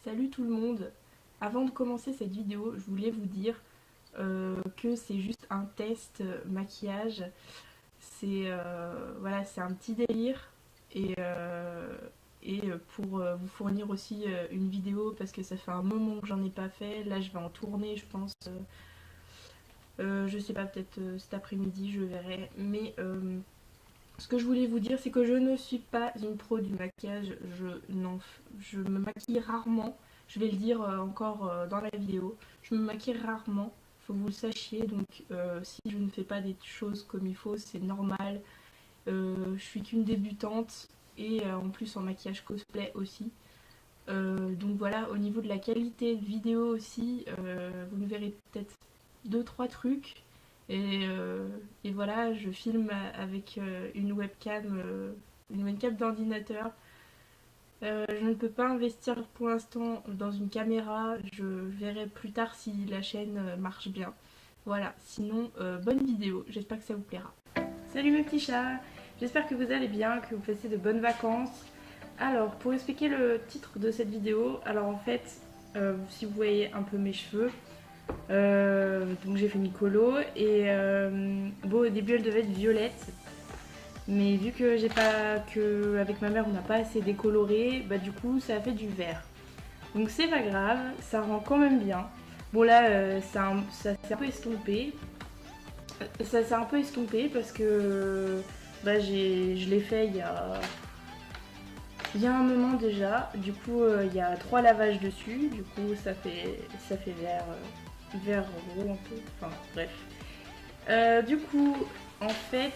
Salut tout le monde. Avant de commencer cette vidéo, je voulais vous dire que c'est juste un test maquillage. Voilà, c'est un petit délire et pour vous fournir aussi une vidéo parce que ça fait un moment que j'en ai pas fait. Là, je vais en tourner, je pense. Je sais pas, peut-être cet après-midi, je verrai. Mais ce que je voulais vous dire, c'est que je ne suis pas une pro du maquillage. Je me maquille rarement. Je vais le dire encore dans la vidéo. Je me maquille rarement. Faut que vous le sachiez. Donc, si je ne fais pas des choses comme il faut, c'est normal. Je suis qu'une débutante et en plus en maquillage cosplay aussi. Donc voilà, au niveau de la qualité de vidéo aussi, vous me verrez peut-être deux trois trucs. Et voilà, je filme avec une webcam d'ordinateur. Je ne peux pas investir pour l'instant dans une caméra. Je verrai plus tard si la chaîne marche bien. Voilà, sinon, bonne vidéo. J'espère que ça vous plaira. Salut mes petits chats. J'espère que vous allez bien, que vous passez de bonnes vacances. Alors, pour expliquer le titre de cette vidéo, alors en fait, si vous voyez un peu mes cheveux, donc j'ai fait une colo et bon, au début elle devait être violette, mais vu que j'ai pas que avec ma mère on n'a pas assez décoloré, bah du coup ça a fait du vert. Donc c'est pas grave, ça rend quand même bien. Bon là ça s'est un peu estompé. Ça s'est un peu estompé parce que bah je l'ai fait il y a un moment déjà. Du coup il y a 3 lavages dessus, du coup ça fait vert roux un peu, enfin bref. Du coup, en fait,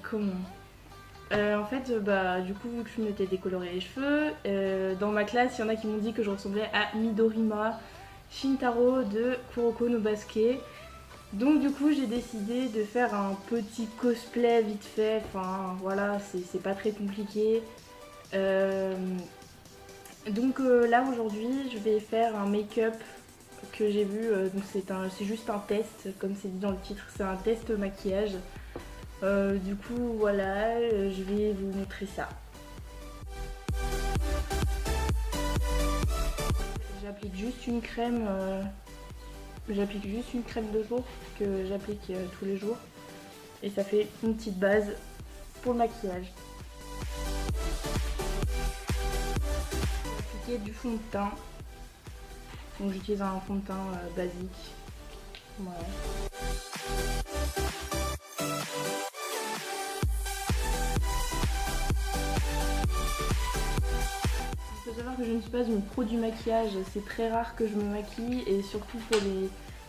comment en fait, bah, du coup, vu que je m'étais décoloré les cheveux, dans ma classe, il y en a qui m'ont dit que je ressemblais à Midorima Shintaro de Kuroko no Basuke. Donc, du coup, j'ai décidé de faire un petit cosplay vite fait. Enfin, voilà, c'est pas très compliqué. Donc, là, aujourd'hui, je vais faire un make-up que j'ai vu, donc c'est juste un test, comme c'est dit dans le titre, c'est un test maquillage. Du coup voilà, je vais vous montrer ça. J'applique juste une crème de jour que j'applique tous les jours et ça fait une petite base pour le maquillage. J'ai appliqué du fond de teint, donc j'utilise un fond de teint basique. Voilà. Il faut savoir que je ne suis pas une pro du maquillage, c'est très rare que je me maquille et surtout pour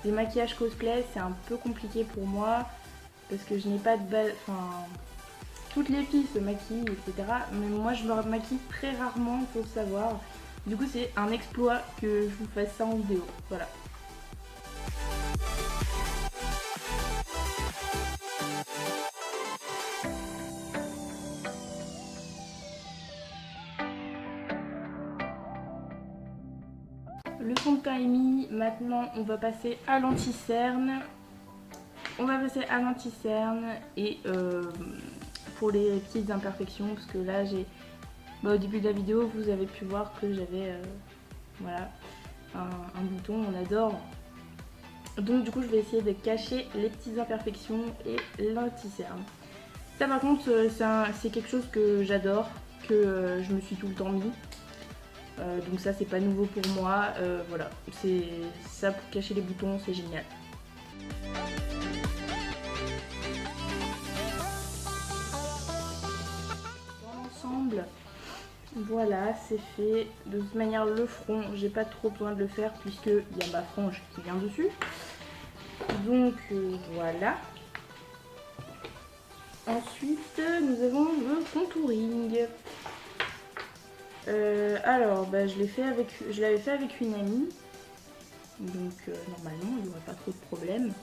les maquillages cosplay c'est un peu compliqué pour moi parce que je n'ai pas de base, enfin toutes les filles se maquillent etc. Mais moi je me maquille très rarement, faut le savoir. Du coup c'est un exploit que je vous fasse ça en vidéo, voilà. Le fond de teint est mis, maintenant on va passer à l'anti-cerne. Et pour les petites imperfections, parce que là j'ai... Bah, au début de la vidéo vous avez pu voir que j'avais voilà, un bouton, on adore. Donc du coup je vais essayer de cacher les petites imperfections et l'anti-cerne. Ça par contre c'est quelque chose que j'adore, que je me suis tout le temps mis. Donc ça c'est pas nouveau pour moi, voilà, c'est ça pour cacher les boutons, c'est génial. Dans l'ensemble, voilà, c'est fait. De toute manière le front, j'ai pas trop besoin de le faire puisque il y a ma frange qui vient dessus. Donc voilà. Ensuite nous avons le contouring. Alors bah, je l'avais fait avec une amie. Donc normalement il n'y aurait pas trop de problème.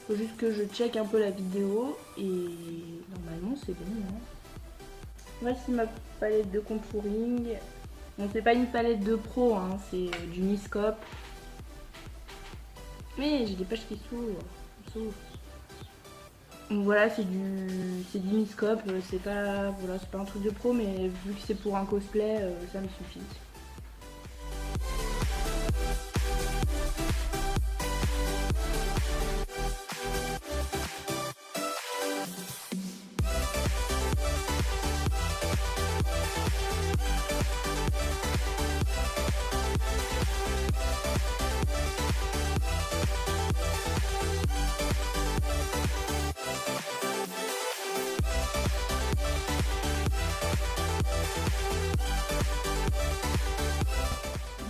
Faut juste que je check un peu la vidéo et normalement c'est bon. Hein. Voici ma palette de contouring. Bon c'est pas une palette de pro, hein, c'est du Miscope. Mais j'ai des pages qui s'ouvrent. Donc voilà, c'est du Miscope, c'est pas, voilà, c'est pas un truc de pro, mais vu que c'est pour un cosplay, ça me suffit.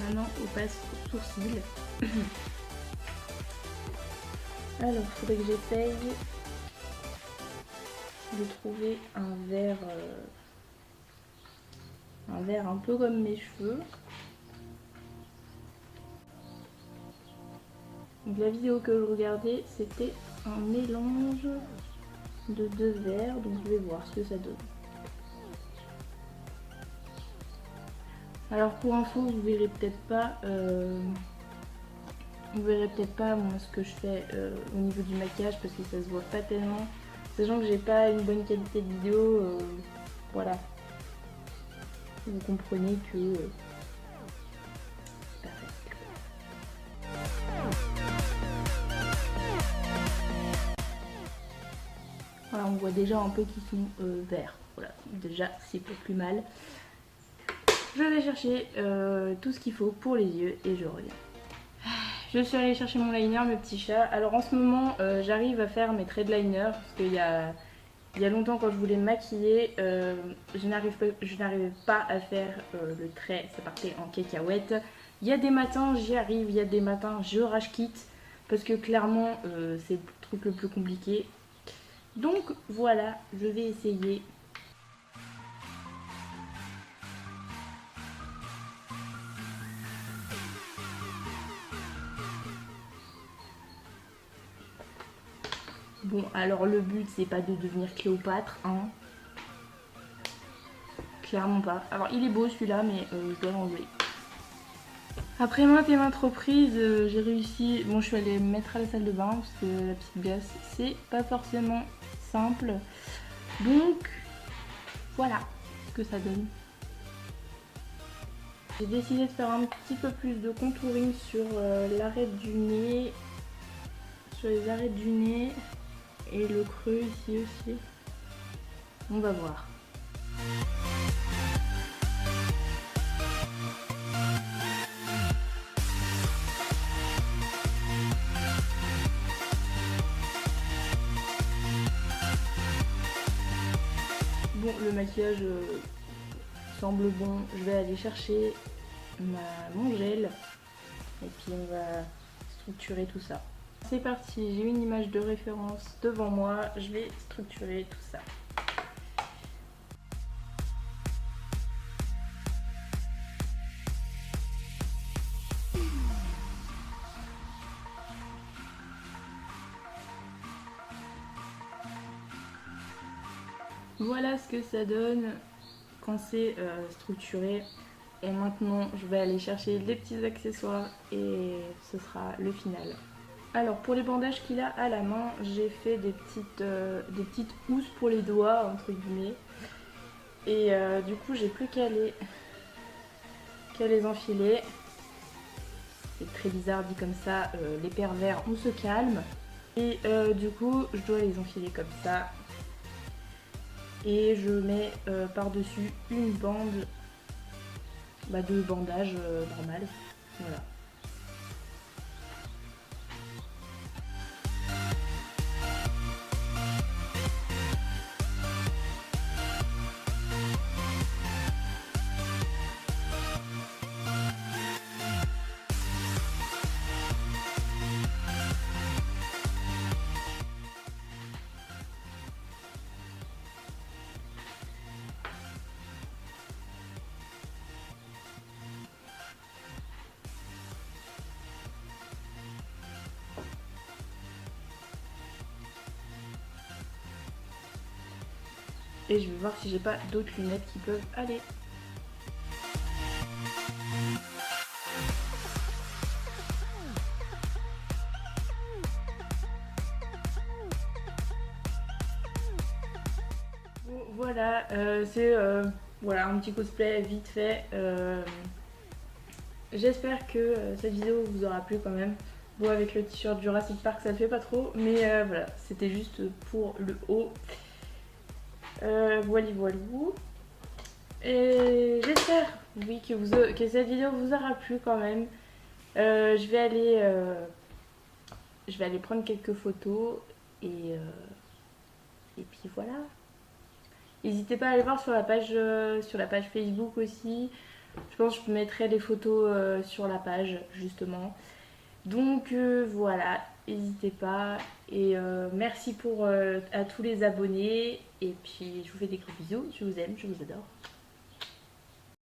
Maintenant, on passe aux sourcils. Alors, il faudrait que j'essaye de trouver un vert un peu comme mes cheveux. Donc, la vidéo que je regardais, c'était un mélange de deux verts, donc je vais voir ce que ça donne. Alors pour info, vous verrez peut-être pas moi ce que je fais au niveau du maquillage parce que ça se voit pas tellement. Sachant que j'ai pas une bonne qualité de vidéo, voilà. Vous comprenez que c'est pas facile. Voilà, on voit déjà un peu qu'ils sont verts. Voilà, déjà c'est pas plus mal. Je vais chercher tout ce qu'il faut pour les yeux et je reviens. Je suis allée chercher mon liner, mes petits chats. Alors en ce moment, j'arrive à faire mes traits de liner parce qu'il y a longtemps quand je voulais me maquiller, je n'arrivais pas à faire le trait, ça partait en cacahuète. Il y a des matins, j'y arrive, il y a des matins, je rage quitte parce que clairement, c'est le truc le plus compliqué. Donc voilà, je vais essayer. Bon, alors le but c'est pas de devenir Cléopâtre, hein. Clairement pas. Alors il est beau celui-là, mais je dois l'enlever. Après maintes et maintes reprises, j'ai réussi. Bon, je suis allée me mettre à la salle de bain parce que la petite glace, c'est pas forcément simple. Donc, voilà ce que ça donne. J'ai décidé de faire un petit peu plus de contouring sur l'arête du nez, sur les arêtes du nez. Et le creux ici aussi. On va voir. Bon, le maquillage semble bon. Je vais aller chercher mon gel. Et puis on va structurer tout ça. C'est parti, j'ai une image de référence devant moi, je vais structurer tout ça. Voilà ce que ça donne quand c'est structuré. Et maintenant, je vais aller chercher les petits accessoires et ce sera le final. Alors pour les bandages qu'il a à la main, j'ai fait des petites housses pour les doigts entre guillemets. Et du coup j'ai plus qu'à les enfiler. C'est très bizarre dit comme ça, les pervers on se calme. Et du coup je dois les enfiler comme ça. Et je mets par-dessus une bande de bandage normal. Voilà. Et je vais voir si j'ai pas d'autres lunettes qui peuvent aller. voilà, c'est voilà, un petit cosplay vite fait. J'espère que cette vidéo vous aura plu quand même. Bon, avec le t-shirt Jurassic Park, ça le fait pas trop, mais voilà, c'était juste pour le haut. Voilà, voilou. Et j'espère, oui, que cette vidéo vous aura plu quand même. Je vais aller prendre quelques photos et puis voilà. N'hésitez pas à aller voir sur la page Facebook aussi. Je pense que je mettrai les photos sur la page justement. Donc voilà, n'hésitez pas. Et merci à tous les abonnés. Et puis je vous fais des gros bisous. Je vous aime, je vous adore.